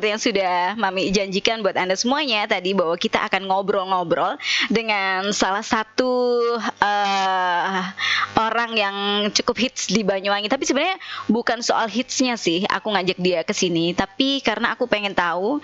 seperti yang sudah Mami janjikan buat Anda semuanya tadi, bahwa kita akan ngobrol-ngobrol dengan salah satu orang yang cukup hits di Banyuwangi. Tapi sebenarnya bukan soal hitsnya sih aku ngajak dia ke sini, tapi karena aku pengen tahu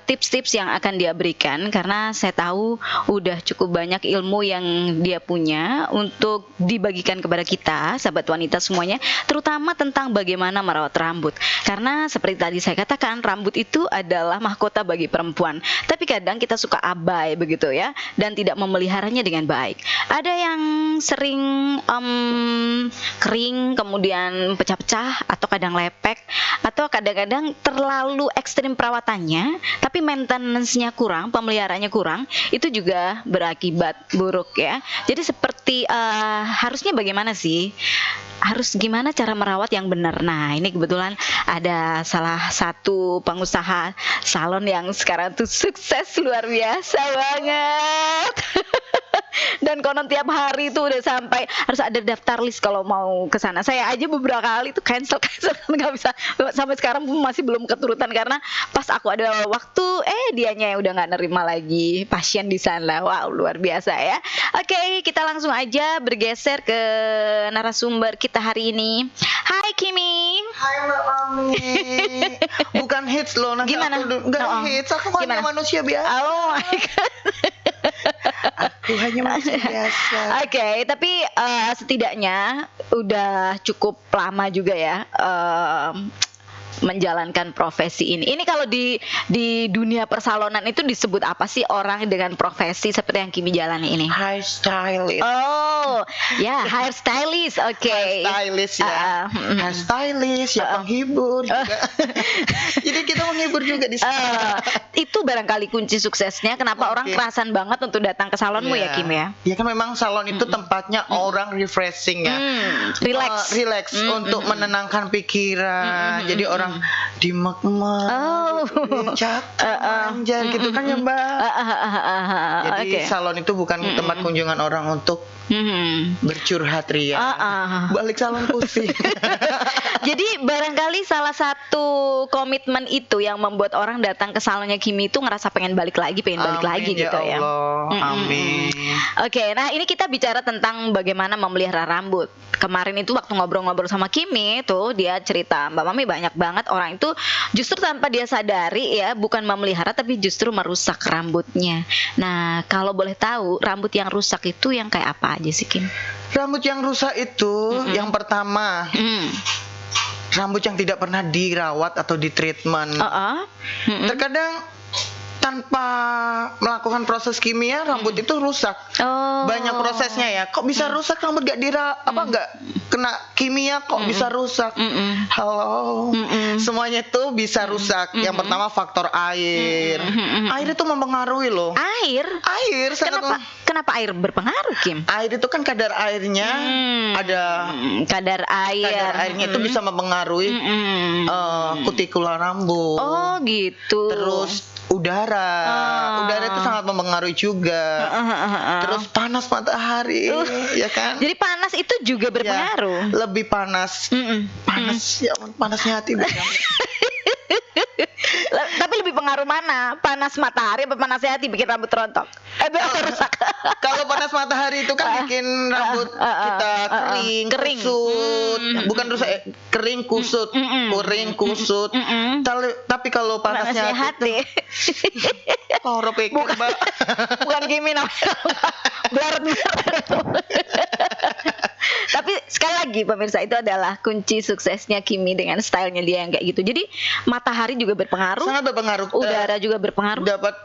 tips-tips yang akan dia berikan, karena saya tahu udah cukup banyak ilmu yang dia punya untuk dibagikan kepada kita, sahabat wanita semuanya, terutama tentang bagaimana merawat rambut. Karena seperti tadi saya katakan, rambut itu adalah mahkota bagi perempuan. Tapi kadang kita suka abai begitu ya, dan tidak memeliharanya dengan baik. Ada yang sering kering, kemudian pecah-pecah, atau kadang lepek, atau kadang-kadang terlalu ekstrim perawatannya, tapi maintenance-nya kurang, pemeliharaannya kurang, itu juga berakibat buruk ya. Jadi seperti harusnya bagaimana sih? Harus gimana cara merawat yang benar? Nah, ini kebetulan ada salah satu pengusaha salon yang sekarang tuh sukses luar biasa banget. Dan konon tiap hari itu udah sampai harus ada daftar list kalau mau ke sana. Saya aja beberapa kali tuh cancel nggak bisa, sampai sekarang pun masih belum keturutan, karena pas aku ada waktu dianya yang udah nggak nerima lagi pasien di sana. Wow, luar biasa ya. Oke, kita langsung aja bergeser ke narasumber kita hari ini. Hai Kimi. Hai Mbak Mami. Bukan hits loh, nanti Gimana? aku nggak hits, aku hanya manusia biasa. Oh my god. Aku hanya manusia biasa. Oke, tapi setidaknya udah cukup lama juga ya menjalankan profesi ini. Ini kalau di dunia persalonan itu disebut apa sih orang dengan profesi seperti yang Kimi jalani ini? Hair stylist. Oh, ya, hair stylist. Oke. Hair stylist ya. Hair stylist ya, penghibur juga. Jadi kita menghibur juga di sana. Itu barangkali kunci suksesnya kenapa orang kerasan banget untuk datang ke salonmu ya, Kim ya? Ya kan memang salon itu tempatnya orang refreshing ya. Relax untuk menenangkan pikiran. Jadi orang dimek-mek, cakep, gitu kan ya Mbak. Jadi salon itu bukan tempat kunjungan orang untuk bercurhat ria. Balik salon pusing. Jadi barangkali salah satu komitmen itu yang membuat orang datang ke salonnya Kimi itu ngerasa pengen balik lagi Amin, gitu ya. Amin. Oke, nah ini kita bicara tentang bagaimana memelihara rambut. Kemarin itu waktu ngobrol-ngobrol sama Kimi tuh, dia cerita, Mbak Mami, banyak banget orang itu justru tanpa dia sadari ya, bukan memelihara tapi justru merusak rambutnya. Nah, kalau boleh tahu, rambut yang rusak itu yang kayak apa aja sih, Kim? Rambut yang rusak itu yang pertama, rambut yang tidak pernah dirawat atau ditreatment. Terkadang tanpa melakukan proses kimia rambut itu rusak. Banyak prosesnya ya. Kok bisa rusak rambut nggak nggak kena kimia kok bisa rusak? Halo. Semuanya itu bisa rusak. Yang pertama faktor air. Air itu mempengaruhi loh. Air Kenapa air berpengaruh, Kim? Air itu kan kadar airnya ada kadar airnya itu bisa mempengaruhi kutikula rambut. Oh gitu. Terus udara itu sangat mempengaruhi juga. Terus panas matahari, ya kan? Jadi panas itu juga berpengaruh. Ya, lebih panas. Panasnya hati. Tapi lebih pengaruh mana? Panas matahari atau panas hati bikin rambut rontok? Rusak. Kalau panas matahari itu kan bikin rambut kita kering, kusut. Bukan rusak, kering, kusut. Tapi kalau panasnya hati. Orang pikir, Mbak. Bukan Kimi namanya. Blaret. Tapi sekali lagi pemirsa, itu adalah kunci suksesnya Kimi dengan stylenya dia yang kayak gitu. Jadi matahari juga berpengaruh. Sangat berpengaruh. Udara juga berpengaruh. Dapat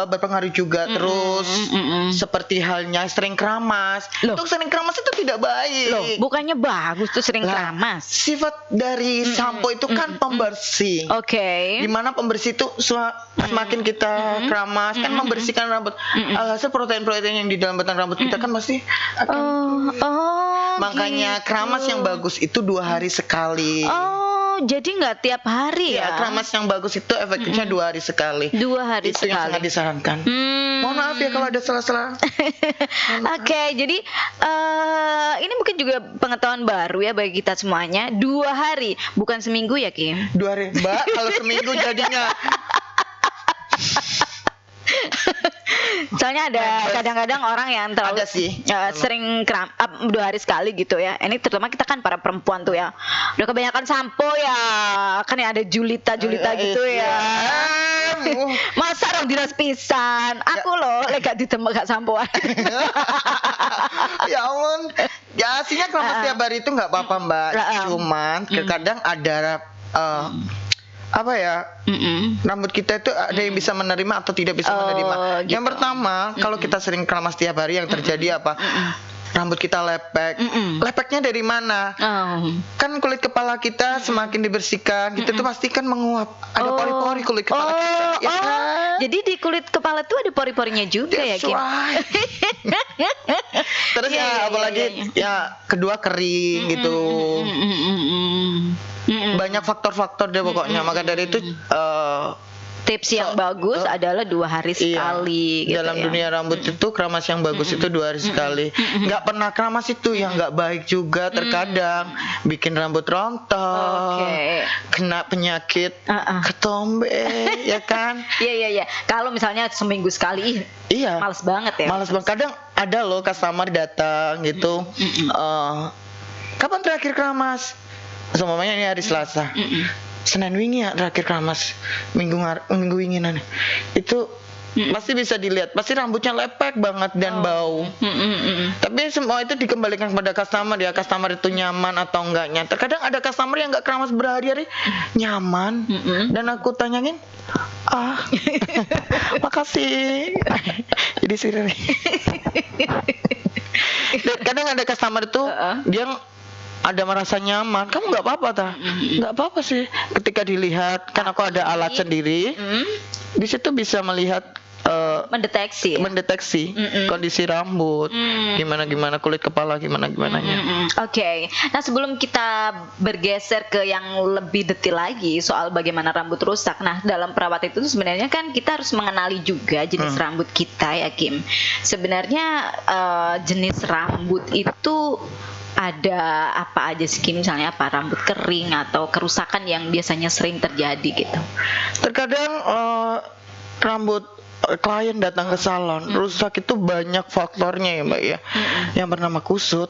berpengaruh juga. Terus seperti halnya sering keramas. Untuk sering keramas itu tidak baik. Loh, bukannya bagus tuh sering keramas. Sifat dari sampo itu kan pembersih. Oke. Dimana pembersih itu semakin kita keramas kan membersihkan rambut. Alhasil protein-protein yang di dalam batang rambut kita kan pasti akan makanya keramas yang bagus itu 2 hari sekali. jadi nggak tiap hari Ya, ya? keramas yang bagus itu efektifnya 2 hari sekali. 2 hari Itu yang sekali. sangat disarankan. Mohon maaf ya kalau ada salah-salah. Oke, jadi ini mungkin juga pengetahuan baru ya bagi kita semuanya. 2 hari, bukan seminggu ya, Kim? 2 hari, Mbak. Kalau seminggu jadinya. Soalnya ada kadang-kadang orang yang terlalu Ada sih. Sering 2 hari sekali gitu ya. Ini terutama kita kan para perempuan tuh ya. Udah kebanyakan sampo ya. Kan ya ada julita-julita gitu ya. Masa orang dinas pisan. Aku loh lek gak ditembak gak sampoan. Ya ampun. Ya aslinya keramas tiap hari itu nggak apa-apa, Mbak. Cuman terkadang ada apa ya, rambut kita itu ada yang bisa menerima atau tidak bisa menerima. Gitu. Yang pertama, kalau kita sering keramas tiap hari yang terjadi apa? Rambut kita lepek. Lepeknya dari mana? Kan kulit kepala kita semakin dibersihkan, kita tuh pasti kan menguap. Ada pori-pori kulit kepala kita. Ya kan? Jadi di kulit kepala tuh ada pori-porinya juga ya, That's Kim? right. Terus ya apalagi ya kedua kering gitu. Banyak faktor-faktor deh pokoknya. Maka dari itu tips yang bagus adalah 2 hari sekali gitu dalam ya. dunia rambut itu keramas yang bagus itu 2 hari sekali. Nggak pernah keramas itu yang nggak baik juga, terkadang bikin rambut rontok, kena penyakit ketombe, ya kan? Iya. Kalau misalnya seminggu sekali, Iya. males banget ya. Males banget. Kadang ada loh customer datang gitu. Kapan terakhir keramas? Semuanya ini hari Selasa. Senin wingi ya terakhir keramas. Minggu winginan. Itu pasti bisa dilihat. Pasti rambutnya lepek banget dan bau. Tapi semua itu dikembalikan kepada customer ya. Customer itu nyaman atau enggaknya. Terkadang ada customer yang enggak keramas berhari-hari nyaman. Dan aku tanyain, makasih. Jadi sirih. Kadang ada customer itu dia ada merasa nyaman, kamu nggak apa-apa ta? Nggak apa-apa sih. Ketika dilihat, kan aku ada alat sendiri, di situ bisa melihat mendeteksi kondisi rambut, gimana kulit kepala gimananya. Oke. Nah sebelum kita bergeser ke yang lebih detail lagi soal bagaimana rambut rusak, nah dalam perawat itu sebenarnya kan kita harus mengenali juga jenis rambut kita ya, Kim. Sebenarnya jenis rambut itu ada apa aja sih, Kim? Misalnya apa, rambut kering atau kerusakan yang biasanya sering terjadi gitu? Terkadang rambut klien datang ke salon rusak itu banyak faktornya ya, Mbak ya. Yang bernama kusut,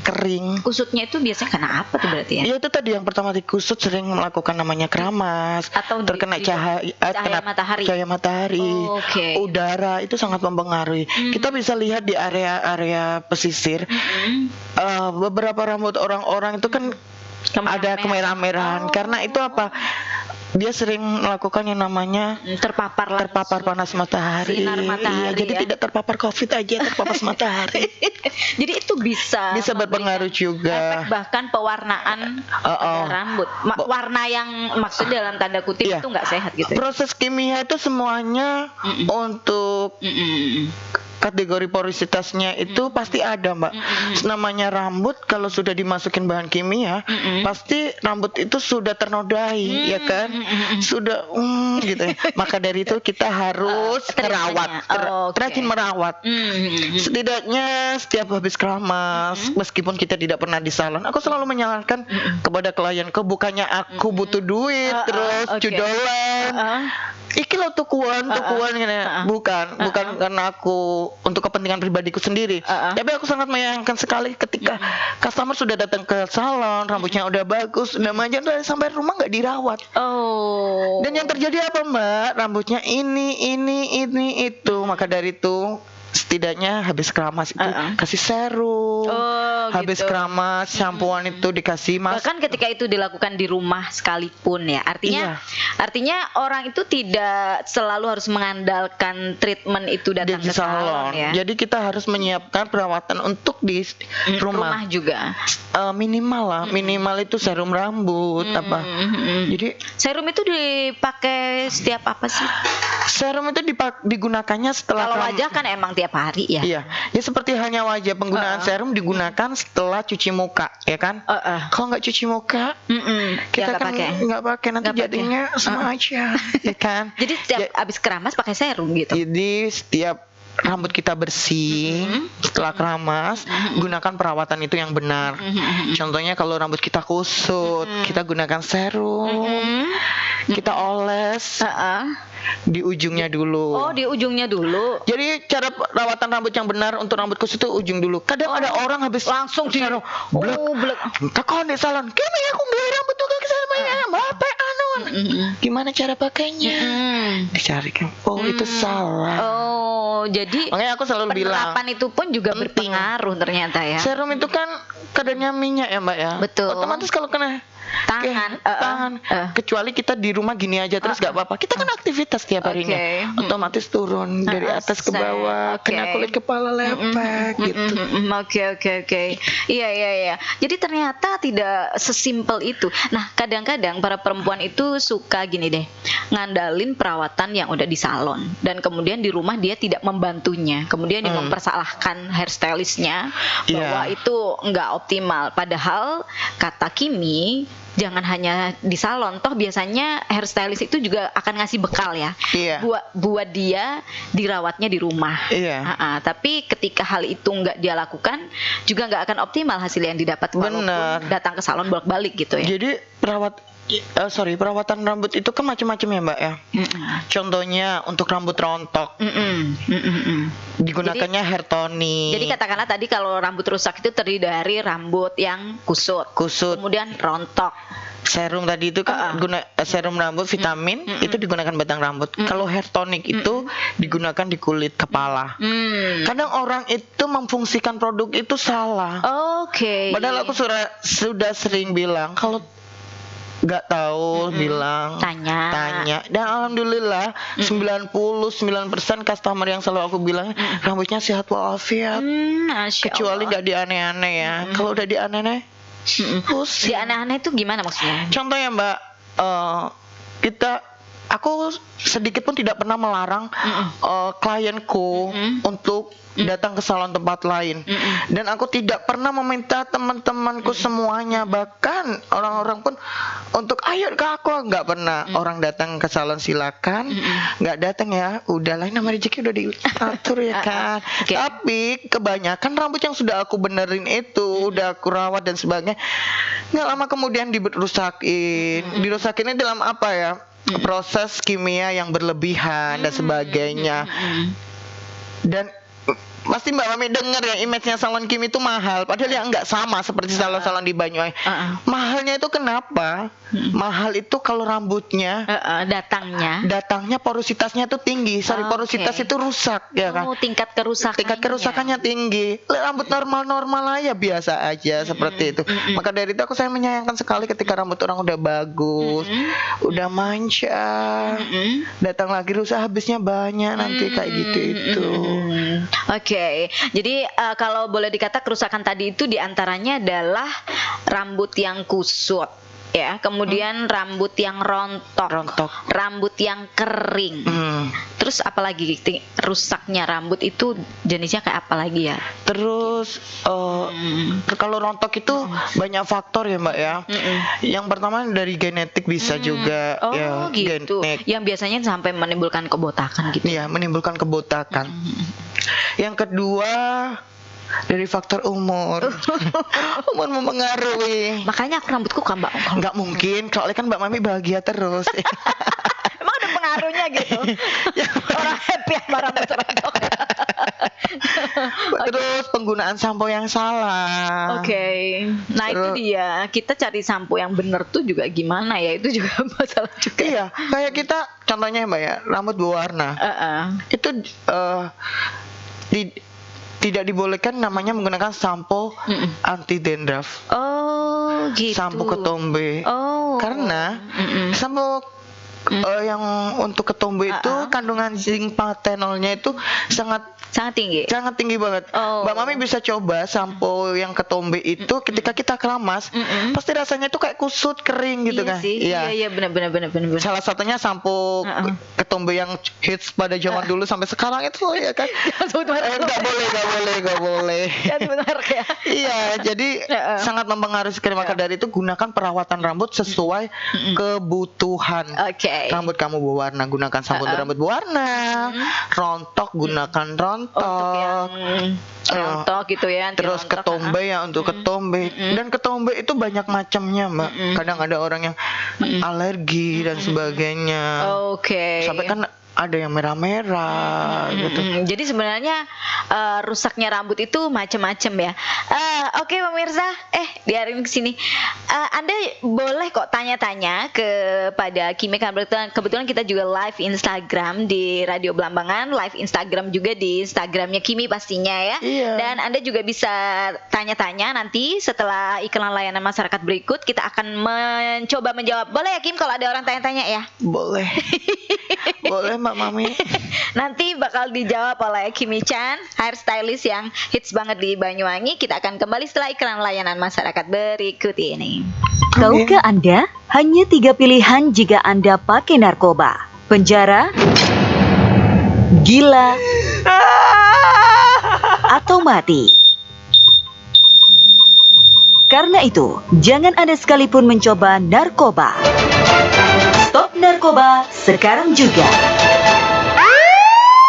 kering. Kusutnya itu biasanya karena apa tuh berarti ya? Ya itu tadi yang pertama, di kusut sering melakukan namanya keramas atau terkena cahaya matahari, udara itu sangat mempengaruhi. Kita bisa lihat di area-area pesisir, beberapa rambut orang-orang itu kan ada kemerah-merahan. Karena itu apa? Dia sering melakukan yang namanya terpapar panas matahari. Sinar matahari. Iya, jadi tidak terpapar COVID aja, terpapar matahari. Jadi itu bisa berpengaruh juga. Efek bahkan pewarnaan rambut. Warna yang maksud dalam tanda kutip itu nggak sehat gitu. Proses kimia itu semuanya untuk kategori porositasnya itu pasti ada, Mbak. Namanya rambut kalau sudah dimasukin bahan kimia, pasti rambut itu sudah ternodai, ya kan? Sudah gitu ya. Maka dari itu kita harus rajin merawat. Setidaknya setiap habis keramas, meskipun kita tidak pernah di salon, aku selalu menyarankan kepada klienku, bukannya aku butuh duit terus judolan. Iki lo tukuan bukan karena aku untuk kepentingan pribadiku sendiri. Tapi aku sangat menyayangkan sekali ketika customer sudah datang ke salon, rambutnya udah bagus, udah manja, sampai rumah nggak dirawat. Dan yang terjadi apa, Mbak? Rambutnya ini itu. Maka dari itu setidaknya habis keramas itu kasih serum, habis keramas shampooan itu dikasih masker. Bahkan ketika itu dilakukan di rumah sekalipun ya, artinya Artinya orang itu tidak selalu harus mengandalkan treatment itu datang Di ke salon ya. Jadi kita harus menyiapkan perawatan untuk di rumah. Juga. Minimal itu serum rambut apa. Jadi serum itu dipakai setiap apa sih? Serum itu digunakannya setelah kalau wajah kan emang tiap hari ya. Iya, ya seperti halnya wajah, penggunaan serum digunakan setelah cuci muka, ya kan? Kalau nggak cuci muka, kita kan nggak pakai, nanti jadinya sama aja, ya kan? Jadi setiap abis keramas pakai serum gitu. Jadi setiap rambut kita bersih, setelah keramas, gunakan perawatan itu yang benar. Contohnya kalau rambut kita kusut, kita gunakan serum, kita oles di ujungnya dulu. Oh, di ujungnya dulu. Jadi cara perawatan rambut yang benar untuk rambut kusut itu ujung dulu. Kadang ada orang habis langsung serum, blek. Kakak di salon, "Kimi aku beli rambut tuh ke sana bapak anon." Gimana cara pakainya? Dicari kan. Oh, itu salah. Oh, jadi makanya aku selalu bilang penerapan itu pun juga berpengaruh ternyata ya. Serum itu kan kadarnya minyak ya, Mbak ya. Betul. Otomatis kalau kena tangan, kecuali kita di rumah gini aja terus gak apa-apa, kita kan aktivitas tiap harinya, otomatis turun dari atas ke bawah, kena kulit kepala, lepek gitu. Oke. Iya. Jadi ternyata tidak sesimpel itu. Nah, kadang-kadang para perempuan itu suka gini deh, ngandalin perawatan yang udah di salon dan kemudian di rumah dia tidak membantunya, kemudian dia mempersalahkan hairstylistnya bahwa itu nggak optimal. Padahal kata Kimi, jangan hanya di salon, toh biasanya hairstylist itu juga akan ngasih bekal ya, buat dia dirawatnya di rumah. Tapi ketika hal itu nggak dia lakukan, juga nggak akan optimal hasil yang didapat walaupun datang ke salon bolak-balik gitu ya. Jadi perawatan rambut itu kan macam-macam ya, Mbak ya. Contohnya untuk rambut rontok, digunakannya hair tonic. Jadi katakanlah tadi kalau rambut rusak itu terdiri dari rambut yang kusut, kemudian rontok. Serum tadi itu kan serum rambut vitamin itu digunakan batang rambut. Kalau hair tonic itu digunakan di kulit kepala. Kadang orang itu memfungsikan produk itu salah. Padahal aku sudah sering bilang, kalau nggak tahu bilang tanya dan alhamdulillah 99% customer yang selalu aku bilang rambutnya sehat walafiat, kecuali nggak dianeh-aneh ya. Kalau udah dianeh-aneh dianeh-aneh itu gimana maksudnya? Contohnya Mbak, aku sedikit pun tidak pernah melarang klienku untuk datang ke salon tempat lain, dan aku tidak pernah meminta teman-temanku semuanya, bahkan orang-orang pun untuk ayo ke aku, nggak pernah. Orang datang ke salon silakan, nggak datang ya udahlah, nama rezeki udah diatur ya kan. Tapi kebanyakan rambut yang sudah aku benerin itu, udah aku rawat dan sebagainya, nggak lama kemudian dirusakinnya dalam apa ya, proses kimia yang berlebihan dan sebagainya. Dan pasti Mbak Mami dengar ya, image-nya salon Kimi itu mahal, padahal ya nggak sama seperti salon-salon di Banyuwangi. Mahalnya itu kenapa? Mahal itu kalau rambutnya datangnya porositasnya itu tinggi. Porositas itu rusak ya kan. Tingkat kerusakannya tinggi. Rambut normal aja biasa aja seperti itu. Maka dari itu saya menyayangkan sekali ketika rambut orang udah bagus, udah manca, datang lagi rusak, habisnya banyak nanti kayak gitu itu. Jadi kalau boleh dikata kerusakan tadi itu diantaranya adalah rambut yang kusut, ya, kemudian rambut yang rontok, rambut yang kering. Terus apalagi rusaknya rambut itu jenisnya kayak apa lagi ya? Terus kalau rontok itu banyak faktor ya Mbak ya. Yang pertama dari genetik bisa juga. Gitu. Yang biasanya sampai menimbulkan kebotakan gitu. Iya, menimbulkan kebotakan. Yang kedua dari faktor umur. Umur mempengaruhi. Makanya aku rambutku kan Mbak. Nggak mungkin, soalnya kan Mbak Mami bahagia terus. Emang ada pengaruhnya gitu. Orang happy sama rambut rontok. Terus penggunaan sampo yang salah. Nah itu dia, kita cari sampo yang benar tuh juga gimana ya, itu juga masalah juga. Iya, kayak kita contohnya Mbak ya, rambut berwarna. Itu tidak dibolehkan namanya menggunakan sampo anti dandruff. Gitu. Sampo ketombe. Karena sampo yang untuk ketombe itu kandungan zinc pantenolnya itu sangat tinggi banget. Mbak Mami bisa coba sampo yang ketombe itu ketika kita keramas, pasti rasanya itu kayak kusut kering gitu kan. Iya benar. Salah satunya sampo ketombe yang hits pada zaman dulu sampai sekarang itu ya kan. Nggak boleh. Iya, jadi sangat mempengaruhi sekali. Maka dari itu gunakan perawatan rambut sesuai kebutuhan. Rambut kamu berwarna, gunakan sampo rambut berwarna. Rontok, gunakan rontok. Rontok gitu ya. Terus ketombe ya untuk ketombe. Dan ketombe itu banyak macamnya, Mbak. Kadang ada orang yang alergi dan sebagainya. Sampai kan ada yang merah-merah gitu. Jadi sebenarnya rusaknya rambut itu macam-macam ya. Oke pemirsa, biarin kesini. Anda boleh kok tanya-tanya kepada Kimi. Kebetulan kita juga live Instagram di Radio Belambangan, live Instagram juga di Instagramnya Kimi pastinya ya. Dan Anda juga bisa tanya-tanya nanti setelah iklan layanan masyarakat berikut, kita akan mencoba menjawab. Boleh ya Kim kalau ada orang tanya-tanya ya? Boleh. Boleh Mbak Mami. Nanti bakal dijawab oleh Kimi Chan, hairstylist yang hits banget di Banyuwangi. Kita akan kembali setelah iklan layanan masyarakat berikut ini. Tahukah Anda, hanya 3 pilihan jika Anda pakai narkoba: penjara, gila, atau mati. Karena itu, jangan Anda sekalipun mencoba narkoba. Stop narkoba sekarang juga.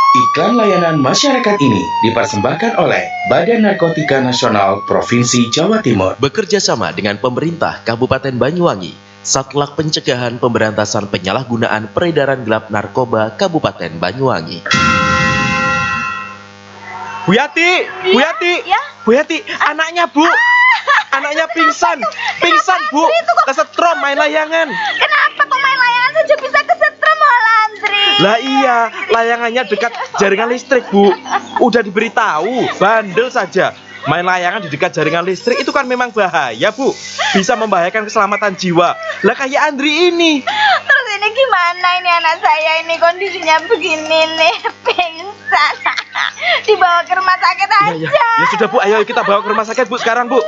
Iklan layanan masyarakat ini dipersembahkan oleh Badan Narkotika Nasional Provinsi Jawa Timur bekerja sama dengan pemerintah Kabupaten Banyuwangi, Satlak Pencegahan Pemberantasan Penyalahgunaan Peredaran Gelap Narkoba Kabupaten Banyuwangi. Bu Yati, Bu Yati, anaknya Bu, anaknya pingsan Bu, kesetrum main layangan. Kenapa kok main layangan saja bisa kesetrum, Andri? Lah iya, layangannya dekat jaringan listrik Bu. Udah diberitahu, bandel saja. Main layangan di dekat jaringan listrik itu kan memang bahaya Bu. Bisa membahayakan keselamatan jiwa. Lah kayak Andri ini. Terus ini gimana ini anak saya ini kondisinya begini nih, pingsan. Dibawa ke rumah sakit aja. Ya sudah Bu, ayo kita bawa ke rumah sakit Bu sekarang Bu.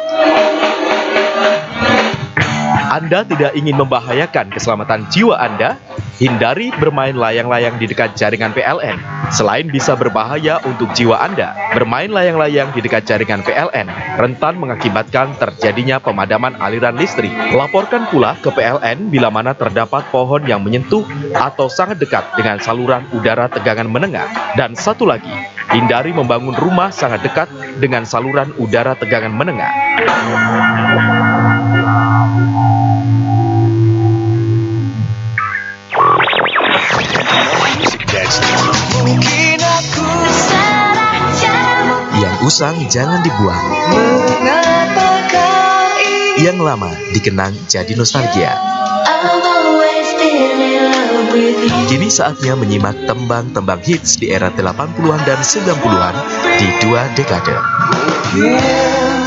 Anda tidak ingin membahayakan keselamatan jiwa Anda? Hindari bermain layang-layang di dekat jaringan PLN. Selain bisa berbahaya untuk jiwa Anda, bermain layang-layang di dekat jaringan PLN rentan mengakibatkan terjadinya pemadaman aliran listrik. Laporkan pula ke PLN bila mana terdapat pohon yang menyentuh atau sangat dekat dengan saluran udara tegangan menengah. Dan satu lagi, hindari membangun rumah sangat dekat dengan saluran udara tegangan menengah. Yang usang jangan dibuang. Yang lama dikenang jadi nostalgia. Kini saatnya menyimak tembang-tembang hits di era 80-an dan 90-an di 2 dekade.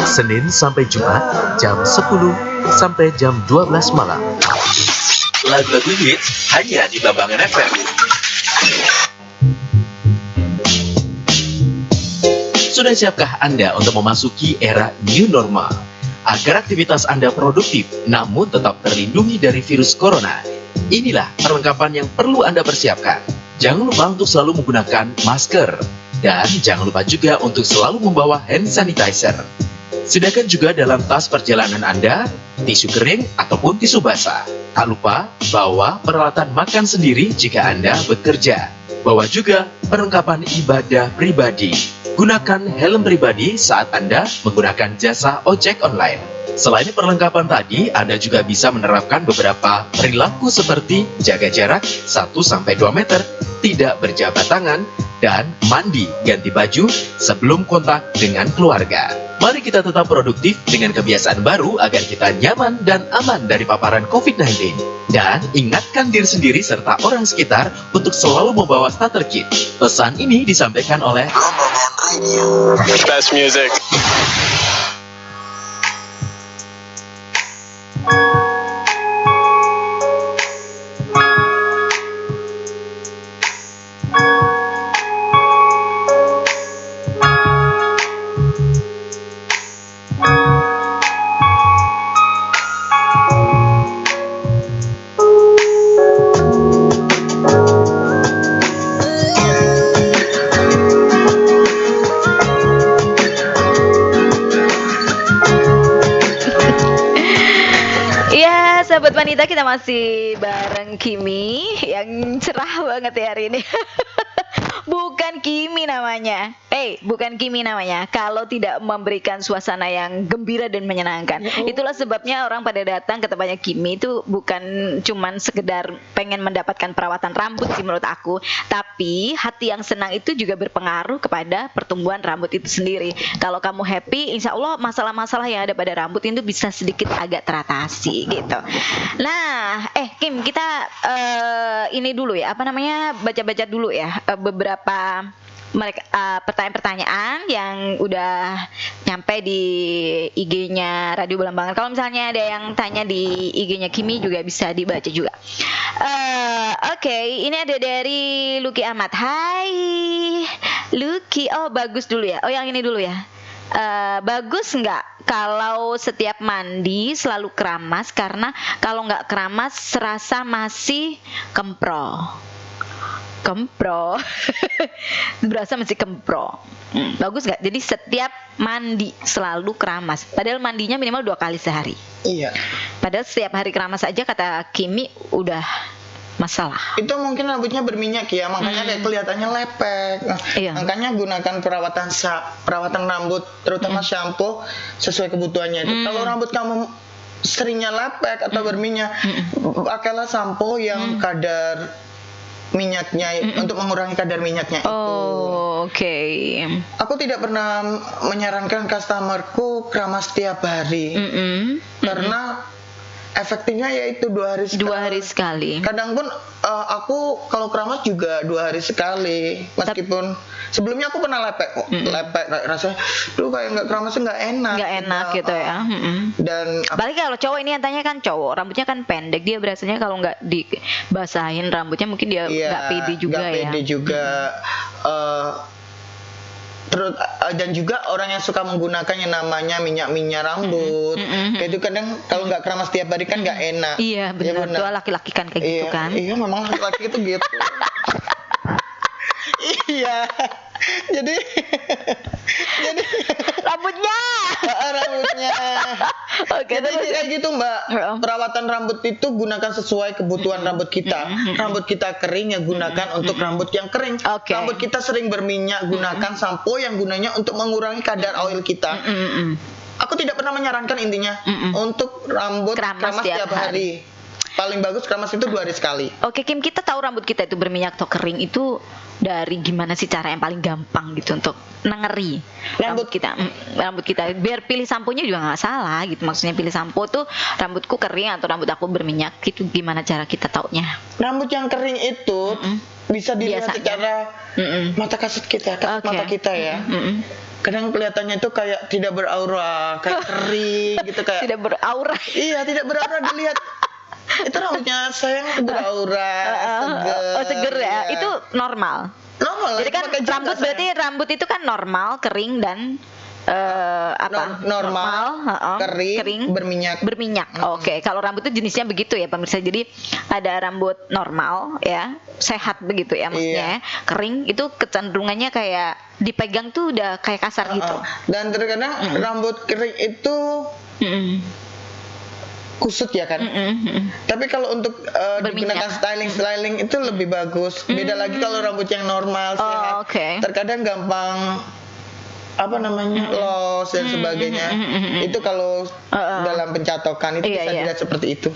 Senin sampai Jumat jam 10 sampai jam 12 malam. Lagu-lagu hits hanya di Belambangan FM. Sudah siapkah Anda untuk memasuki era new normal? Agar aktivitas Anda produktif, namun tetap terlindungi dari virus corona. Inilah perlengkapan yang perlu Anda persiapkan. Jangan lupa untuk selalu menggunakan masker. Dan jangan lupa juga untuk selalu membawa hand sanitizer. Sediakan juga dalam tas perjalanan Anda, tisu kering ataupun tisu basah. Tak lupa, bawa peralatan makan sendiri jika Anda bekerja. Bawa juga perlengkapan ibadah pribadi. Gunakan helm pribadi saat Anda menggunakan jasa ojek online. Selain perlengkapan tadi, Anda juga bisa menerapkan beberapa perilaku seperti jaga jarak 1-2 meter, tidak berjabat tangan, dan mandi ganti baju sebelum kontak dengan keluarga. Mari kita tetap produktif dengan kebiasaan baru agar kita nyaman dan aman dari paparan COVID-19. Dan ingatkan diri sendiri serta orang sekitar untuk selalu membawa starter kit. Pesan ini disampaikan oleh Best music. Pemirsa, kita masih bareng Kimi yang cerah banget ya hari ini. Bukan Kimi namanya. Bukan Kimi namanya. Kalau tidak memberikan suasana yang gembira dan menyenangkan. Itulah sebabnya orang pada datang ke tempatnya Kimi itu bukan cuman sekedar pengen mendapatkan perawatan rambut sih menurut aku, tapi hati yang senang itu juga berpengaruh kepada pertumbuhan rambut itu sendiri. Kalau kamu happy, insya Allah masalah-masalah yang ada pada rambut itu bisa sedikit agak teratasi gitu. Nah, Kim, kita ini dulu ya, baca-baca dulu ya beberapa pertanyaan-pertanyaan yang udah nyampe di IG-nya Radio Belambangan. Kalau misalnya ada yang tanya di IG-nya Kimi juga bisa dibaca juga. Oke, ini ada dari Lucky Ahmad. Hai Lucky, bagus dulu ya. Yang ini dulu ya. Bagus nggak kalau setiap mandi selalu keramas, karena kalau nggak keramas serasa masih kempro berasa masih kempro. Bagus nggak? Jadi setiap mandi selalu keramas, padahal mandinya minimal 2 kali sehari. Iya. Padahal setiap hari keramas aja kata Kimi udah masalah. Itu mungkin rambutnya berminyak ya, makanya kayak kelihatannya lepek. Iya. Makanya gunakan perawatan rambut, terutama shampoo sesuai kebutuhannya itu. Kalau rambut kamu seringnya lepek atau berminyak, pakailah shampoo yang kadar minyaknya untuk mengurangi kadar minyaknya itu. Oke. Aku tidak pernah menyarankan customerku keramas setiap hari. Karena efektifnya yaitu 2 hari sekali. 2 hari sekali. Kadang pun aku kalau keramas juga 2 hari sekali. Meskipun sebelumnya aku pernah lepek kok. Lepek rasanya, kayak nggak keramasnya nggak enak. Nggak enak gitu ya. Dan apalagi kalau cowok, ini yang tanya kan cowok, rambutnya kan pendek, dia biasanya kalau nggak dibasahin rambutnya mungkin dia nggak pede juga nggak pede juga. Terus dan juga orang yang suka menggunakan yang namanya minyak rambut, kayak itu kadang kalau nggak keramas tiap hari kan nggak enak. Iya benar, itu laki-laki kan kayak gitu kan. Iya, memang laki-laki itu gitu. Iya. Jadi rambutnya. Oke, jadi kayak gitu Mbak. Perawatan rambut itu gunakan sesuai kebutuhan rambut kita. Rambut kita kering ya gunakan untuk rambut yang kering. Rambut kita sering berminyak, gunakan sampo yang gunanya untuk mengurangi kadar oil kita. Aku tidak pernah menyarankan intinya untuk rambut keramas tiap hari. Paling bagus keramas itu 2 hari sekali. Oke Kim, kita tahu rambut kita itu berminyak atau kering itu dari gimana sih cara yang paling gampang gitu untuk nengeri rambut kita. Biar pilih samponya juga nggak salah gitu. Maksudnya pilih sampo tuh rambutku kering atau rambut aku berminyak gitu, gimana cara kita taunya? Rambut yang kering itu bisa dilihat secara mata kasat kita, mata kita ya. Kadang kelihatannya itu kayak tidak beraura, kayak kering gitu, kayak tidak beraura. Iya, tidak beraura dilihat. Itu rambutnya sayang beraura, seger ya. Itu normal. Jadi kan rambut berarti rambut itu kan normal, kering dan normal, kering, berminyak. Oke, kalau rambut itu jenisnya begitu ya pemirsa. Jadi ada rambut normal ya, sehat begitu ya maksudnya. Kering itu kecenderungannya kayak dipegang tuh udah kayak kasar gitu. Dan terkadang rambut kering itu kusut ya kan. Tapi kalau untuk digunakan styling itu lebih bagus. Beda lagi kalau rambut yang normal sehat. Terkadang gampang los dan sebagainya. Itu kalau dalam pencatokan itu bisa dilihat seperti itu.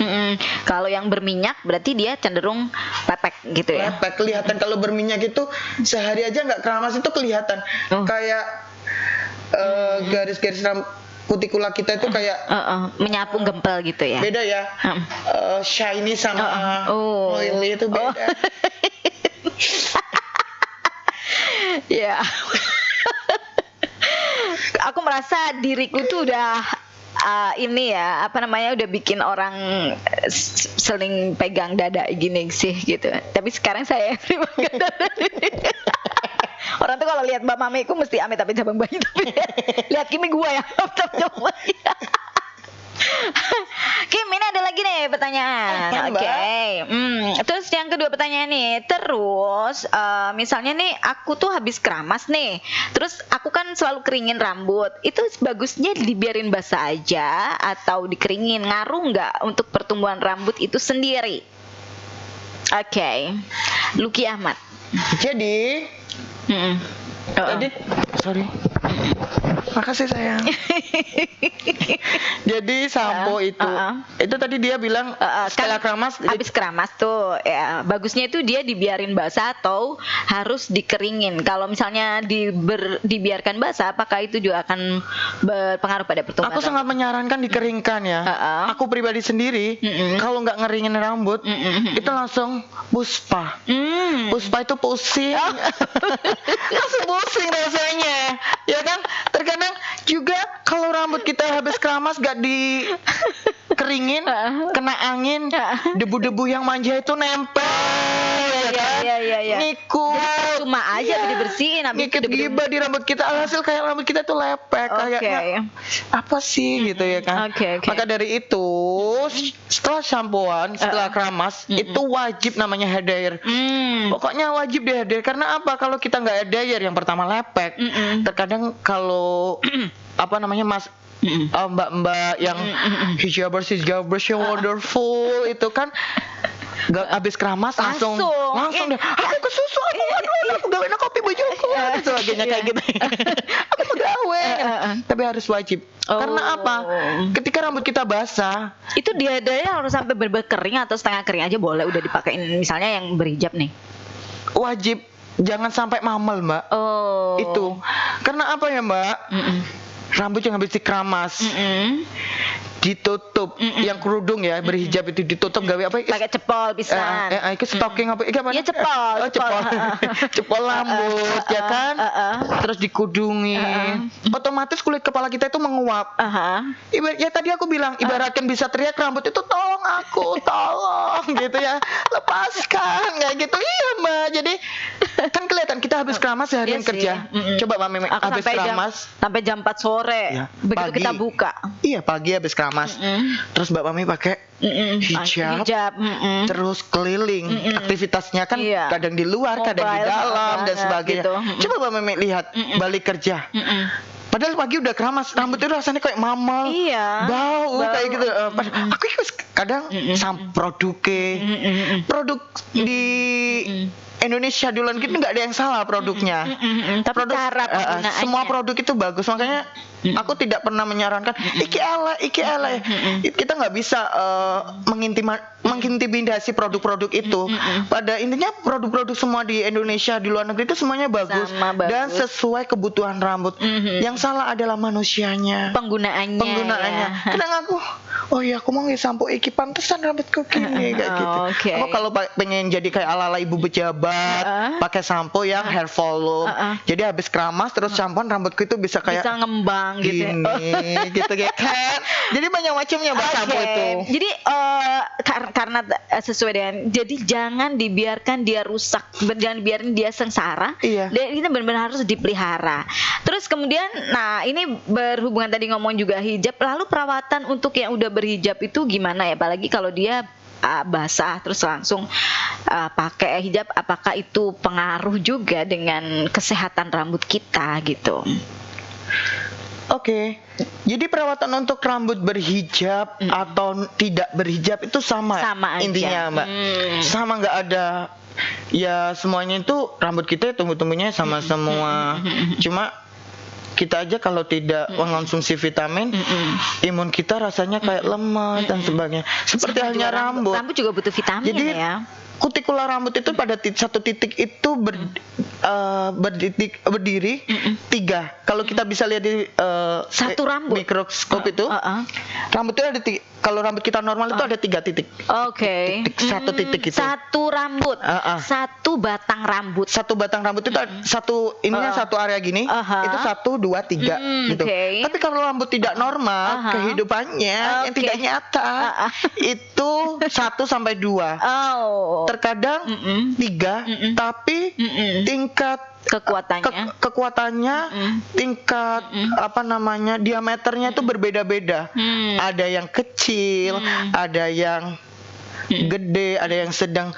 Kalau yang berminyak berarti dia cenderung lepek gitu ya. Lepek kelihatan. Kalau berminyak itu sehari aja nggak keramas itu kelihatan. Kayak garis-garis kutikula kita itu kayak menyapu gempel gitu ya. Beda ya. Shiny sama oily itu beda. Ya. Aku merasa diriku tuh udah ini ya, udah bikin orang seling pegang dada gini sih gitu. Tapi sekarang saya pegang dada. Orang tuh kalau lihat Mbak Mamiku mesti amit-amit cabang bayi, tapi lihat Kimi gua ya amit-amit cabang bayi. Kim, ini ada lagi nih pertanyaan. Apa, Mbak? Oke. Terus yang kedua pertanyaan nih. Terus misalnya nih aku tuh habis keramas nih. Terus aku kan selalu keringin rambut. Itu bagusnya dibiarin basah aja atau dikeringin? Ngaruh nggak untuk pertumbuhan rambut itu sendiri? Oke. Luki Ahmad. Jadi tadi sorry. Makasih sayang. Jadi sampo itu tadi dia bilang setelah keramas Habis keramas tuh ya bagusnya itu dia dibiarin basah atau harus dikeringin. Kalau misalnya dibiarkan basah, apakah itu juga akan berpengaruh pada pertumbuhan aku sangat rambut? menyarankan dikeringkan ya. Aku pribadi sendiri kalau nggak ngeringin rambut itu langsung puspa. Puspa itu pusing. Langsung pusing rasanya. Ya kan? Terkadang juga kalau rambut kita habis keramas gak dikeringin, kena angin, debu-debu yang manja itu nempel. Ya kan? Iya. Ngikut. Cuma aja dibersihin habis Ngikut itu gibah di rambut kita, alhasil kayak rambut kita tuh lepek. Kayaknya apa sih gitu ya kan. Oke. Maka dari itu setelah shampooan, setelah keramas itu wajib namanya hair dryer. Pokoknya wajib hair dryer. Karena apa? Kalau kita nggak hair dryer, yang pertama lepek. Terkadang kalau apa namanya mbak-mbak yang hijabers yang wonderful itu kan gak habis keramas langsung deh aku ke susu aku gawe kopi bojoku dan sebagainya kayak gitu. Aku mau gawe tapi harus wajib. Karena apa? Ketika rambut kita basah itu dia harus sampai benar-benar kering atau setengah kering aja boleh udah dipakein, misalnya yang berhijab nih. wajib jangan sampai mamel, Mbak. Itu karena apa ya, Mbak? Rambut yang habis dikeramas ditutup, yang kerudung ya berhijab itu ditutup gawe apa? Pakai cepol pisan. Itu stocking apa? Iki apa? Ya cepol. Cepol rambut ya kan? Terus dikudungin. Otomatis kulit kepala kita itu menguap. Ya tadi aku bilang ibaratkan bisa teriak rambut itu tolong aku, tolong gitu ya. Lepaskan kayak gitu. Iya, Mbak. Jadi kan kelihatan kita habis keramas seharian kerja. Coba Mbak Meme habis keramas sampai jam 4 sore. Ya, begitu pagi. Kita buka. Iya, pagi habis keramas. Terus Mbak Mami pakai hijab. Terus keliling. Aktivitasnya kan kadang di luar, kadang di dalam dan sebagainya. Gitu. Coba Mbak Mami lihat balik kerja. Padahal pagi udah keramas, rambut itu rasanya kayak mamel, bau kayak gitu. Aku kadang produk di Indonesia duluan gitu nggak ada yang salah produknya. Tapi produk, cara penggunaannya. semua produk itu bagus, makanya aku tidak pernah menyarankan iki elek. Kita nggak bisa mengintimidasi produk-produk itu. Pada intinya produk-produk semua di Indonesia di luar negeri itu semuanya bagus dan sesuai kebutuhan rambut. Yang salah adalah manusianya. Penggunaannya. Kadang aku aku mau sampo iki pantesan rambutku gini kayak gitu. Aku kalau pengen jadi kayak ala-ala ibu pejabat pakai sampo yang hair volume. Jadi habis keramas terus sampoan rambutku itu bisa kayak ngembang gitu. Gini, gitu kan. Jadi banyak macamnya sampo itu. Jadi karena sesuai dengan, jadi jangan dibiarkan dia rusak, jangan biarin dia sengsara. Dan ini benar-benar harus dipelihara. Terus kemudian, nah ini berhubungan tadi ngomong juga hijab. Lalu perawatan untuk yang udah berhijab itu gimana ya? Apalagi kalau dia basah terus langsung pakai hijab, apakah itu pengaruh juga dengan kesehatan rambut kita gitu? Oke. Jadi perawatan untuk rambut berhijab atau tidak berhijab itu sama aja. Intinya, Mbak. Sama, nggak ada. Ya semuanya itu rambut kita tumbuh-tumbuhnya sama semua. Cuma kita aja kalau tidak mengonsumsi vitamin, imun kita rasanya kayak lemah dan sebagainya. Seperti halnya rambut. Rambut juga butuh vitamin. Jadi, ya. Kutikula rambut itu pada satu titik itu berdiri 3. Kalau kita bisa lihat di satu rambut mikroskop itu, rambut itu ada kalau rambut kita normal itu ada 3 titik. Oke. Satu titik itu. Satu rambut. Satu batang rambut. Satu batang rambut itu satu area gini. Itu 1, 2, 3 gitu. Tapi kalau rambut tidak normal, kehidupannya yang tidak nyata itu 1 sampai 2. terkadang 3, tapi tingkat kekuatannya, tingkat diameternya itu berbeda-beda. Ada yang kecil, ada yang gede, ada yang sedang.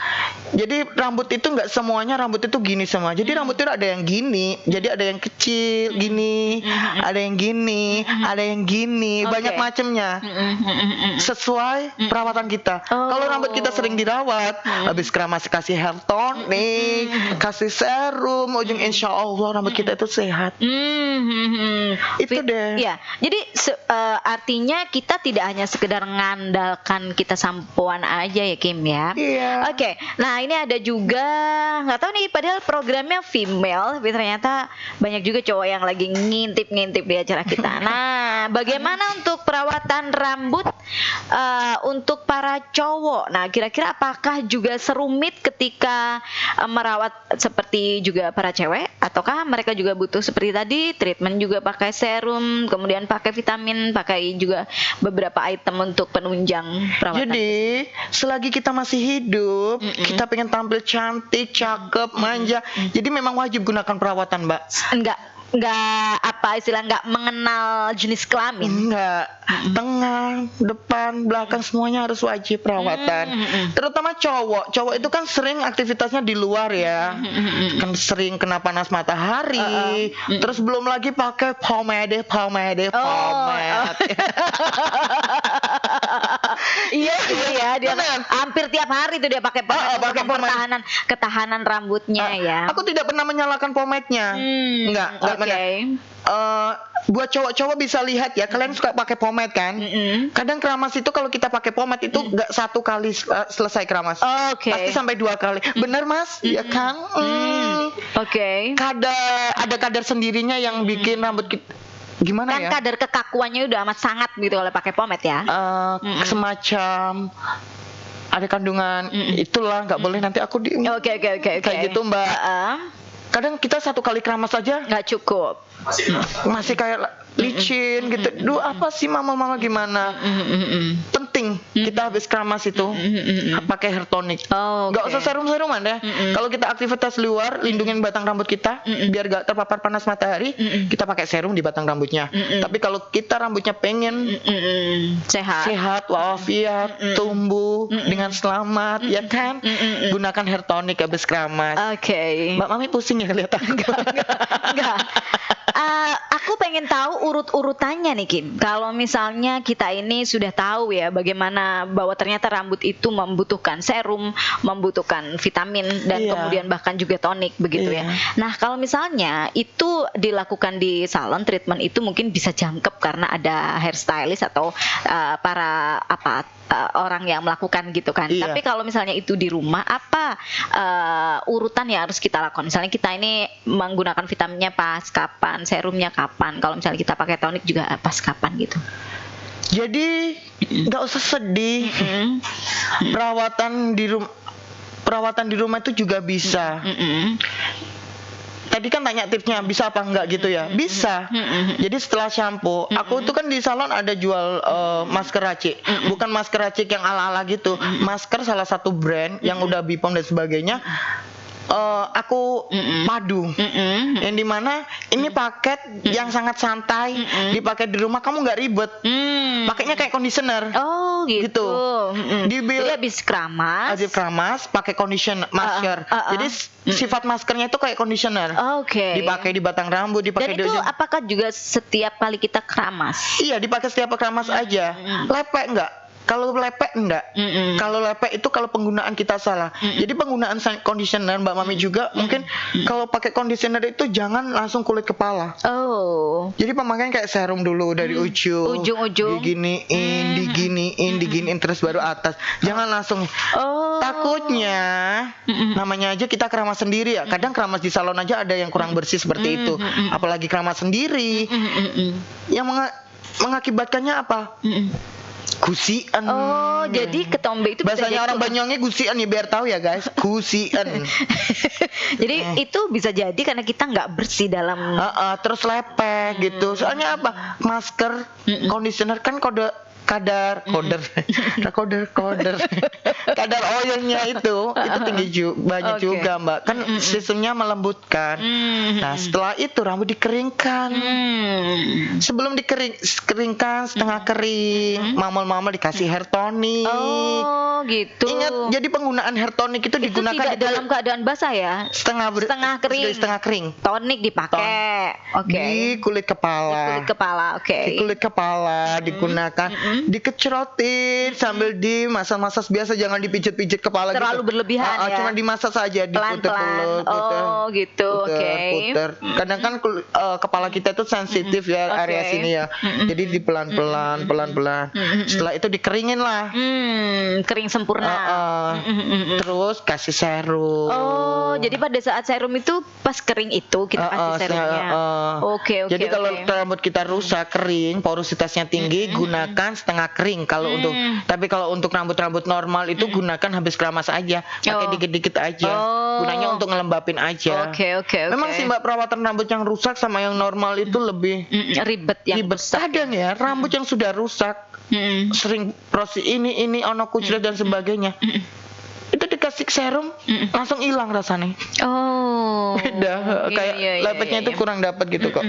Jadi rambut itu nggak semuanya rambut itu gini semua. Jadi rambut itu ada yang gini, jadi ada yang kecil gini, ada yang gini, ada yang gini, banyak macamnya. Sesuai perawatan kita. Kalau rambut kita sering dirawat, habis keramas kasih hair tonic, kasih serum, ujung insya Allah rambut kita itu sehat. Itu deh. Ya, jadi artinya kita tidak hanya sekedar mengandalkan kita sampoan aja ya Kim ya. Iya. Oke. Nah, ini ada juga nggak tahu nih padahal programnya female tapi ternyata banyak juga cowok yang lagi ngintip-ngintip di acara kita. Nah, bagaimana untuk perawatan rambut untuk para cowok? Nah, kira-kira apakah juga serumit ketika merawat seperti juga para cewek ataukah mereka juga butuh seperti tadi treatment juga pakai serum, kemudian pakai vitamin, pakai juga beberapa item untuk penunjang perawatan? Jadi selagi kita masih hidup, kita pengen tampil cantik, cakep, manja. Jadi memang wajib gunakan perawatan, Mbak. Enggak mengenal jenis kelamin. Enggak. Tengah, depan, belakang semuanya harus wajib perawatan. Terutama cowok. Cowok itu kan sering aktivitasnya di luar ya. Kan sering kena panas matahari. Terus belum lagi pakai pomade. Iya, dia hampir tiap hari tuh dia pakai pomade ketahanan rambutnya ya. Aku tidak pernah menyalakan pomade-nya. Enggak benar. Buat cowok-cowok bisa lihat ya, kalian suka pakai pomade kan? Kadang keramas itu kalau kita pakai pomade itu nggak 1 kali selesai keramas. Pasti sampai 2 kali. Bener Mas? Ya kan? Ada kadar sendirinya yang bikin rambut kita gimana kan ya? Kadar kekakuannya udah amat sangat gitu kalau pakai pomade ya. Semacam ada kandungan itulah nggak boleh nanti aku Oke. kayak gitu Mbak. Kadang kita 1 kali keramas aja nggak cukup, masih kayak licin gitu. Duh, apa sih mama gimana? Penting kita habis keramas itu pakai hair tonic. Nggak usah serum-seruman deh. Kalau kita aktivitas luar, lindungin batang rambut kita biar gak terpapar panas matahari, kita pakai serum di batang rambutnya. Tapi kalau kita rambutnya pengen sehat walafiat, tumbuh dengan selamat, ya kan? Gunakan hair tonic habis keramas. Mbak Mami pusing ya lihat aku. Enggak. Aku pengen tahu urut-urutannya nih Kim. Kalau misalnya kita ini sudah tahu ya bagaimana bahwa ternyata rambut itu membutuhkan serum, membutuhkan vitamin dan kemudian bahkan juga tonik begitu ya. Nah, kalau misalnya itu dilakukan di salon, treatment itu mungkin bisa jangkep karena ada hairstylist atau para orang yang melakukan gitu kan. Tapi kalau misalnya itu di rumah, apa urutan yang harus kita lakukan? Misalnya kita ini menggunakan vitaminnya pas kapan, serumnya kapan, kalau misalnya kita pakai tonik juga pas kapan gitu. Jadi nggak usah sedih. Perawatan di rumah itu juga bisa. Tadi kan tanya tipsnya bisa apa enggak gitu ya. Bisa. Jadi setelah shampoo, aku tuh kan di salon ada jual masker racik. Bukan masker racik yang ala-ala gitu. Masker salah satu brand yang udah Bipom dan sebagainya. Aku padu, yang dimana ini paket yang sangat santai, dipakai di rumah kamu nggak ribet, pakainya kayak conditioner. Gitu. Jadi habis keramas, pakai conditioner masker. Jadi sifat maskernya itu kayak conditioner. Dipakai di batang rambut, dipakai dan di itu ujung. Apakah juga setiap kali kita keramas? Iya, dipakai setiap keramas aja. Lepek enggak? Kalau lepek enggak. Kalau lepek itu kalau penggunaan kita salah. Jadi penggunaan conditioner Mbak Mami juga mungkin kalau pakai conditioner itu jangan langsung kulit kepala. Jadi pemakaian kayak serum dulu dari ujung-ujung. Diginiin terus baru atas. Jangan langsung. Takutnya namanya aja kita keramas sendiri ya. Kadang keramas di salon aja ada yang kurang bersih seperti itu. Apalagi keramas sendiri. Yang mengakibatkannya apa? Gusian. Jadi ketombe itu bahasanya orang Banyuwangi gusian ya, biar tahu ya guys. Gusian. Jadi itu bisa jadi karena kita nggak bersih dalam terus lepek gitu. Soalnya apa? Masker, conditioner kan kadar kadar oilnya itu tinggi banyak Oke. juga Mbak. Kan sistemnya melembutkan. Nah, setelah itu rambut dikeringkan. Sebelum dikeringkan setengah kering, mamel-mamel dikasih hair tonic. Oh, gitu. Ingat, jadi penggunaan hair tonic itu Itu digunakan tidak di dalam keadaan basah ya? setengah kering. Setengah kering. Tonik dipakai. Oke. Di kulit kepala. Kulit kepala, oke. Di kulit kepala digunakan, dikecerotin sambil dimasas-masas biasa, jangan dipijit-pijit kepala Terlalu gitu. berlebihan ya? Cuma dimasas saja, diputer-puter. Pelan-pelan. Oh, gitu. Oke. Puter. Kadang kan kepala kita itu sensitif ya, Oke. area sini ya. Jadi di pelan-pelan. Setelah itu dikeringin lah. Kering sempurna. Terus kasih serum. Oh, jadi pada saat serum itu pas kering itu kita kasih serumnya. Oke. Jadi kalau rambut kita rusak kering, porositasnya tinggi, gunakan setengah kering kalau untuk. Tapi kalau untuk rambut-rambut normal itu gunakan habis keramas aja, pakai dikit-dikit aja. Gunanya untuk ngelembapin aja. Oke. Memang sih Mbak, perawatan rambut yang rusak sama yang normal itu lebih ribet yang rusak. Kadang ya rambut yang sudah rusak, sering proses ini ono kuclet dan sebagainya. Itu dikasih serum langsung hilang rasanya. Oh. Beda, kayak lepeknya itu kurang dapat gitu kok.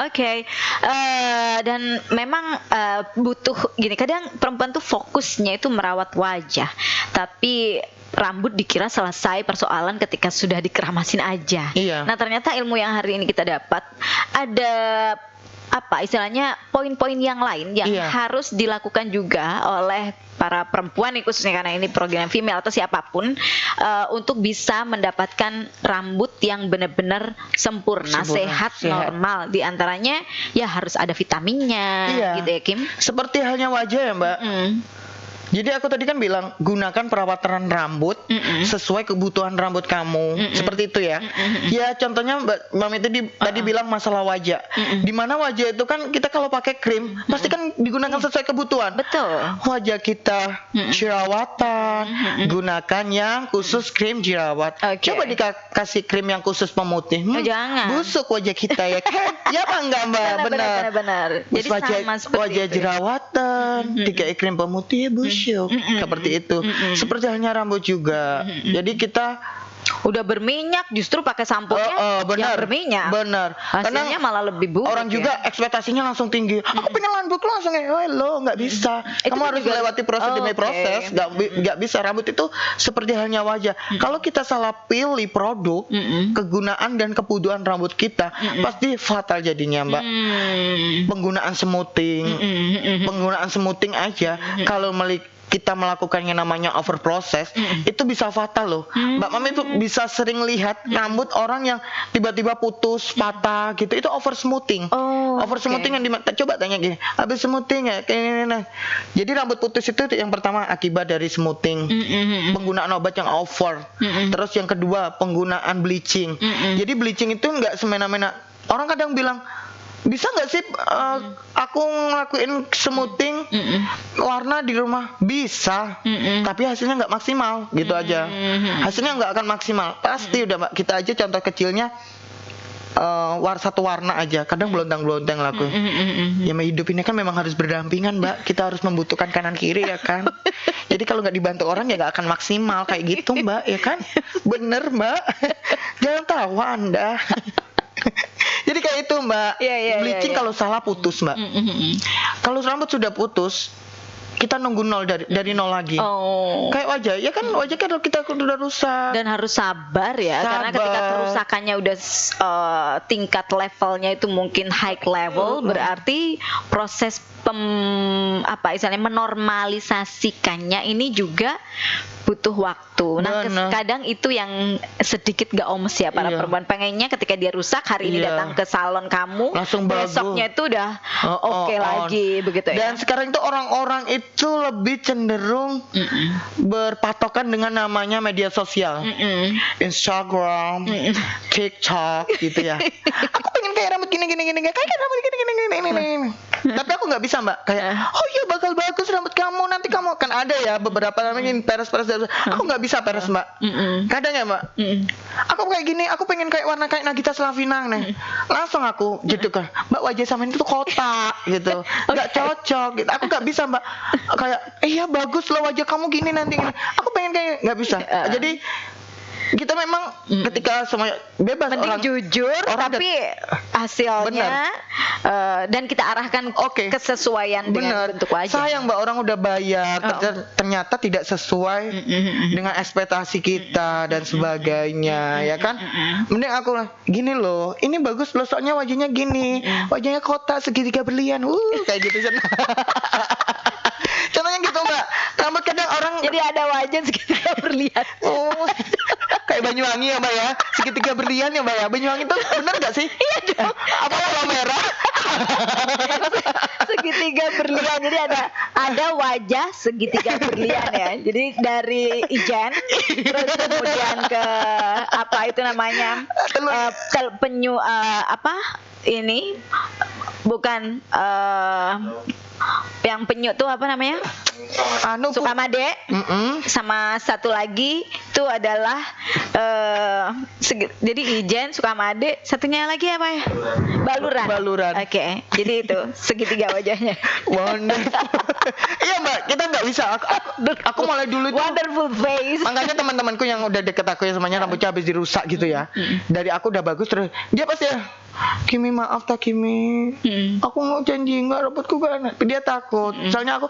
Oke. Dan memang butuh gini, kadang perempuan tuh fokusnya itu merawat wajah, tapi rambut dikira selesai persoalan ketika sudah dikeramasin aja. Iya. Nah, ternyata ilmu yang hari ini kita dapat ada apa istilahnya poin-poin yang lain yang harus dilakukan juga oleh para perempuan nih, khususnya karena ini program female atau siapapun, untuk bisa mendapatkan rambut yang benar-benar sempurna, sehat, normal. Di antaranya ya harus ada vitaminnya, gitu ya Kim. Seperti halnya wajah ya Mbak. Jadi aku tadi kan bilang gunakan perawatan rambut sesuai kebutuhan rambut kamu, seperti itu ya. Ya contohnya Mbak Mami tadi bilang masalah wajah. Di mana wajah itu kan kita kalau pakai krim pasti kan digunakan sesuai kebutuhan. Betul. Wajah kita jerawatan, gunakan yang khusus krim jerawat. Coba dikasih krim yang khusus pemutih. Jangan. Busuk wajah kita ya kan? Ya apa enggak Mbak? Benar. Jadi sama seperti wajah itu. jerawatan, dikai krim pemutih ya busuk. Seperti itu. Seperti halnya rambut juga. Jadi kita udah berminyak justru pakai sampo-nya yang berminyak. Benar. Hasilnya malah lebih buruk. Orang juga ekspektasinya langsung tinggi. Aku pengen rambutku langsung lo nggak bisa. Kamu harus melewati proses demi proses. Nggak bisa. Rambut itu seperti halnya wajah. Kalau kita salah pilih produk, kegunaan dan kebutuhan rambut kita, pasti fatal jadinya Mbak. Penggunaan smoothing aja. Kalau kita melakukan yang namanya over process, itu bisa fatal loh. Mbak Mami itu bisa sering lihat rambut orang yang tiba-tiba putus, patah gitu, itu over smoothing. Over smoothing yang coba tanya gini, habis smoothing ya kayak gini. Jadi rambut putus itu yang pertama akibat dari smoothing, penggunaan obat yang over. Terus yang kedua penggunaan bleaching. Jadi bleaching itu nggak semena-mena. Orang kadang bilang, bisa nggak sih aku ngelakuin smoothing warna di rumah? Bisa, tapi hasilnya nggak maksimal gitu aja. Hasilnya nggak akan maksimal pasti. Udah Mbak, kita aja contoh kecilnya satu warna aja kadang belontang-belontang laku. Ya hidup ini kan memang harus berdampingan Mbak, kita harus membutuhkan kanan kiri ya kan. Jadi kalau nggak dibantu orang ya nggak akan maksimal kayak gitu Mbak, ya kan. Bener Mbak. Jangan tawa Anda. Jadi kayak itu Mbak. Bleaching kalau salah putus Mbak. Kalau rambut sudah putus, kita nunggu nol dari nol lagi. Kayak wajah, ya kan wajah kan kita udah rusak. Dan harus sabar ya, karena ketika kerusakannya udah tingkat levelnya itu mungkin high level, berarti proses menormalisasikannya ini juga butuh waktu. Nah, kadang itu yang sedikit gak omes ya para perempuan. Pengennya ketika dia rusak hari ini datang ke salon kamu, langsung besoknya itu udah oke lagi begitu ya. Dan sekarang itu orang-orang itu lebih cenderung berpatokan dengan namanya media sosial, Instagram, TikTok gitu ya. Aku pengen kayak rambut gini, kayak rambut gini. Tapi aku nggak bisa mbak, kayak oh iya bakal bagus rambut kamu, nanti kamu kan ada ya beberapa namanya peres-peres. Aku nggak bisa peres mbak. Kadang ya mbak, aku kayak gini, aku pengen kayak warna kayak Nagita Slavina nih. Langsung aku kan, mbak wajah sama itu kotak gitu, nggak cocok gitu. Aku nggak bisa mbak, kayak iya bagus loh wajah kamu gini nanti gini. Aku pengen kayak nggak bisa. Jadi kita memang ketika semuanya bebas, penting orang jujur tapi hasilnya dan kita arahkan kesesuaian dengan bentuk wajah. Sayang mbak, orang udah bayar ternyata tidak sesuai dengan ekspektasi kita dan sebagainya, ya kan? Mending aku gini loh, ini bagus loh soalnya wajahnya gini, wajahnya kotak segitiga berlian, kayak gitu. Contohnya gitu mbak, rambut kadang orang jadi ada wajah segitiga berlian. Kayak Banyuwangi ya mbak ya, segitiga berlian ya mbak ya. Banyuwangi itu benar nggak sih? Iya dong. Apa warna merah? Segitiga berlian, jadi ada wajah segitiga berlian ya. Jadi dari Ijen, terus kemudian ke apa itu namanya penyu apa ini bukan yang penyu tuh apa namanya? Sukamade. Sama satu lagi itu adalah jadi Ijen, Sukamade, satunya lagi apa ya? Baluran. Oke. Jadi itu segitiga wajahnya. Wonderful. Iya mbak, kita nggak bisa. Aku mulai dulu itu wonderful face. Makanya teman-temanku yang udah deket aku ya semuanya rambutnya habis dirusak gitu ya. Dari aku udah bagus terus dia pasti ya, Kimi maaf tak Kimi, aku mau janji nggak rambutku kan. Dia takut. Soalnya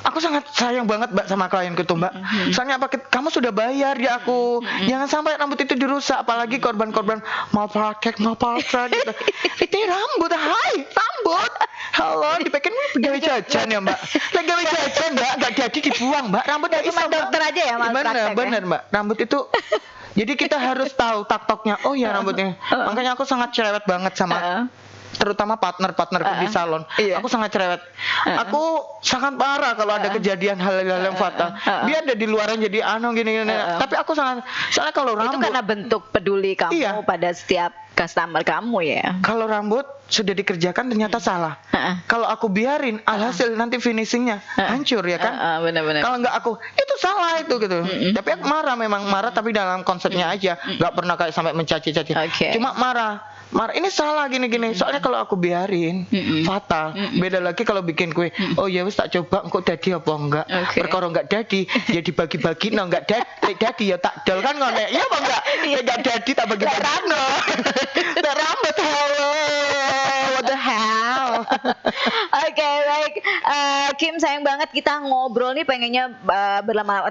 aku sangat sayang banget mbak sama klienku tuh mbak. Soalnya apa? Kamu sudah bayar di aku. Jangan sampai rambut itu dirusak. Apalagi korban-korban malpraktek gitu. Ini rambut, rambut. Halo, dipakai pegawai jajan ya mbak. Pegawai jajan mbak, nggak jadi dibuang mbak. Rambut dari cuma dokter aja ya malpraktek. Bener mbak. Rambut itu jadi kita harus tahu taktoknya. Oh ya rambutnya. Makanya aku sangat cerewet banget sama terutama partner-partnerku di salon. Aku sangat cerewet. Aku sangat parah kalau ada kejadian hal-hal yang fatal. Biar ada di luaran jadi gini. Tapi aku sangat, soalnya kalau rambut itu karena bentuk peduli kamu pada setiap customer kamu ya. Kalau rambut sudah dikerjakan ternyata salah. Kalau aku biarin, alhasil nanti finishingnya hancur ya kan. Benar-benar. Kalau nggak aku, itu salah itu gitu. Tapi aku memang marah tapi dalam konsepnya aja. Nggak pernah kayak sampai mencaci-caci. Cuma marah ini salah gini. Soalnya kalau aku biarin fatal. Beda lagi kalau bikin kue. Oh ya wis tak coba engko dadi apa enggak. Perkara enggak dadi ya dibagi-bagi enggak dadi ya tak dol kan ngono. Iya apa enggak? Enggak dadi tak bagi-bagi. Rambut halo. What the hell? Oke, baik. Kim, sayang banget kita ngobrol nih pengennya berlama-lama.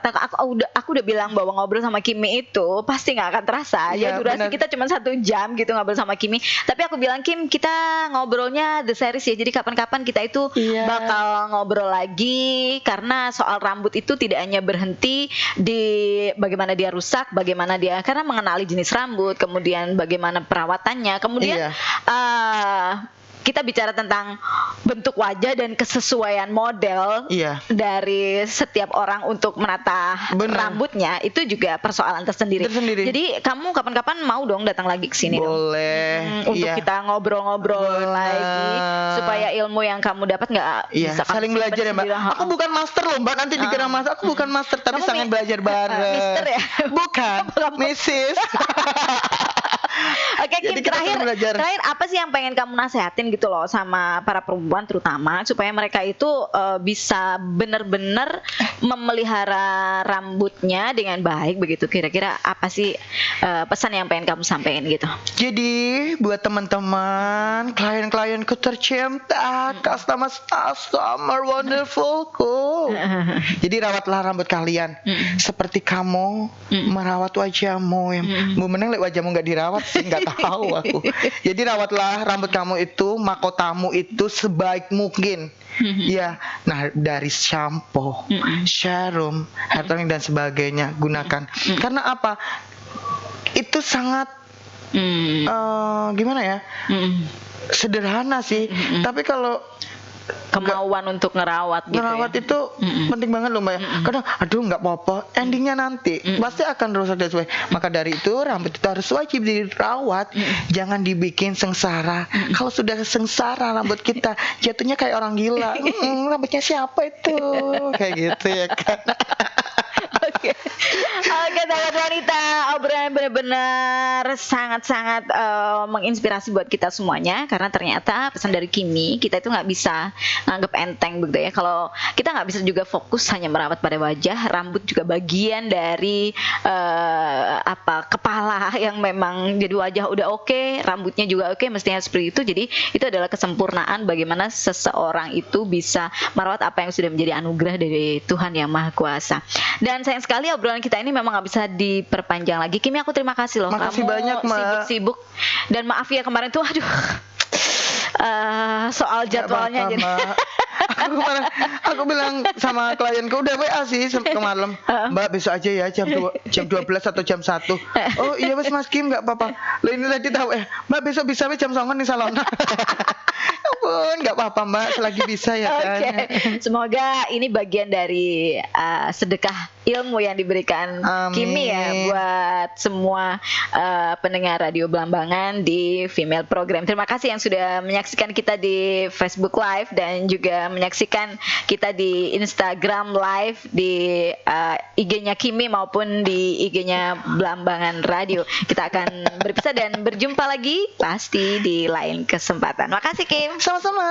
Aku udah bilang bahwa ngobrol sama Kimi itu pasti nggak akan terasa. Ya durasi kita cuma 1 jam gitu ngobrol sama Kimi. Tapi aku bilang Kim, kita ngobrolnya the series ya. Jadi kapan-kapan kita itu bakal ngobrol lagi karena soal rambut itu tidak hanya berhenti di bagaimana dia rusak, bagaimana dia karena mengenali jenis rambut, kemudian bagaimana perawatannya, kemudian kita bicara tentang bentuk wajah dan kesesuaian model dari setiap orang untuk menata rambutnya itu juga persoalan tersendiri. Jadi kamu kapan-kapan mau dong datang lagi ke sini? Boleh. Untuk kita ngobrol-ngobrol lagi supaya ilmu yang kamu dapat nggak bisa saling belajar ya mbak. Aku bukan master loh mbak, nanti dikira master. Aku bukan master tapi sangat belajar bareng. Mister ya? Bukan, Mrs. Oke, Kim, terakhir apa sih yang pengen kamu nasehatin gitu loh sama para perempuan terutama supaya mereka itu bisa benar-benar memelihara rambutnya dengan baik begitu. Kira-kira apa sih pesan yang pengen kamu sampaikan gitu? Jadi buat teman-teman, klien-klienku tercinta, customer wonderfulku. Jadi rawatlah rambut kalian seperti kamu merawat wajahmu. Mau menang wajahmu nggak dirawat sih, nggak tahu aku. Jadi rawatlah rambut kamu itu, mahkotamu itu sebaik mungkin. Ya, nah dari shampoo, serum, hair tonic dan sebagainya gunakan. Karena apa? Itu sangat gimana ya? Sederhana sih. Tapi kalau kemauan untuk ngerawat gitu. Ngerawat ya. itu penting banget loh Mbak. Kadang aduh nggak apa-apa, endingnya nanti pasti akan rusak dan sebagainya. Maka dari itu rambut itu harus wajib dirawat, jangan dibikin sengsara. Kalau sudah sengsara rambut kita jatuhnya kayak orang gila. Rambutnya siapa itu? Kayak gitu ya kan. Oke, sahabat wanita, obrolan benar-benar sangat-sangat menginspirasi buat kita semuanya, karena ternyata pesan dari Kimi, kita itu nggak bisa nganggap enteng begitu ya. Kalau kita nggak bisa juga fokus hanya merawat pada wajah, rambut juga bagian dari kepala yang memang jadi wajah udah oke, rambutnya juga oke, mestinya seperti itu. Jadi itu adalah kesempurnaan bagaimana seseorang itu bisa merawat apa yang sudah menjadi anugerah dari Tuhan Yang Maha Kuasa. Dan sayang sekali obrolan kita ini memang nggak bisa diperpanjang lagi. Kimi, aku terima kasih loh. Makasih kamu banyak, Mbak. Sibuk-sibuk. Dan maaf ya kemarin tuh, aduh, soal jadwalnya Nggak jadi. apa-apa. Aku bilang sama klienku udah WA sih kemarin. Mbak besok aja ya jam 12 atau jam 1. Oh iya Mas Kim nggak apa-apa. Lah ini tadi tahu Mbak besok bisa jam 09.00 di salon. Ampun, nggak apa-apa Mbak, selagi bisa ya kan. Oke. Semoga ini bagian dari sedekah ilmu yang diberikan Kimi ya buat semua pendengar Radio Belambangan di Female Program. Terima kasih yang sudah menyaksikan kita di Facebook Live dan juga menyaksikan kita di Instagram Live, di IG-nya Kimi maupun di IG-nya Belambangan Radio. Kita akan berpisah dan berjumpa lagi pasti di lain kesempatan. Makasih Kim. Sama-sama.